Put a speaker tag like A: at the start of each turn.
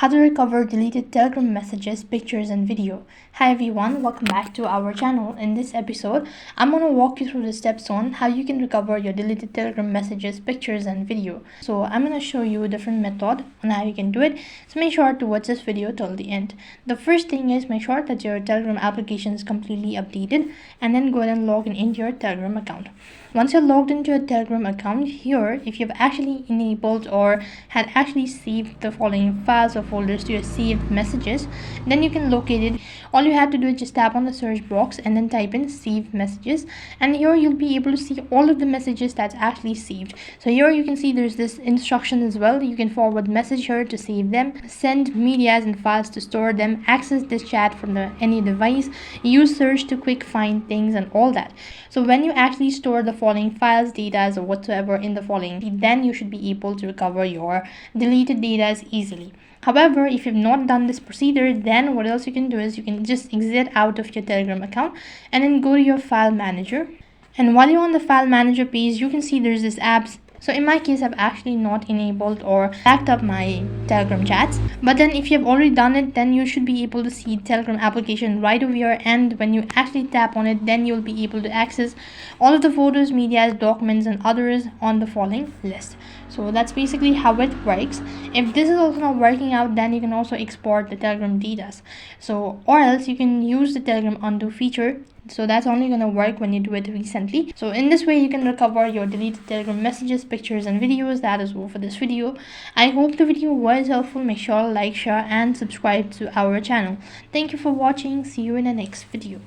A: How to recover deleted Telegram messages, pictures, and video. Hi everyone, welcome back to our channel. In this episode, I'm going to walk you through the steps on how you can recover your deleted Telegram messages, pictures, and video. So I'm going to show you a different method on how you can do it. So make sure to watch this video till the end. The first thing is make sure that your Telegram application is completely updated, and then go ahead and log in into your Telegram account. Once you're logged into your Telegram account, here if you've actually enabled or had actually saved the following files or folders to your saved messages, then you can locate it. All you have to do is just tap on the search box and then type in saved messages, and here you'll be able to see all of the messages that's actually saved. So here you can see there's this instruction as well. You can forward message here to save them, send medias and files to store them, access this chat from any device, use search to quick find things, and all that. So when you actually store the following files, data, or whatsoever in the following, then you should be able to recover your deleted data easily. However, if you've not done this procedure, then what else you can do is you can just exit out of your Telegram account and then go to your file manager. And while you're on the file manager page, you can see there's this apps. So in my case, I've actually not enabled or backed up my Telegram chats. But then if you've already done it, then you should be able to see Telegram application right over here. And when you actually tap on it, then you'll be able to access all of the photos, media, documents, and others on the following list. So that's basically how it works. If this is also not working out, then you can also export the Telegram data. So or else you can use the Telegram undo feature. So that's only going to work when you do it recently. So in this way, you can recover your deleted Telegram messages, pictures, and videos. That is all for this video. I hope the video was helpful. Make sure to like, share, and subscribe to our channel. Thank you for watching. See you in the next video.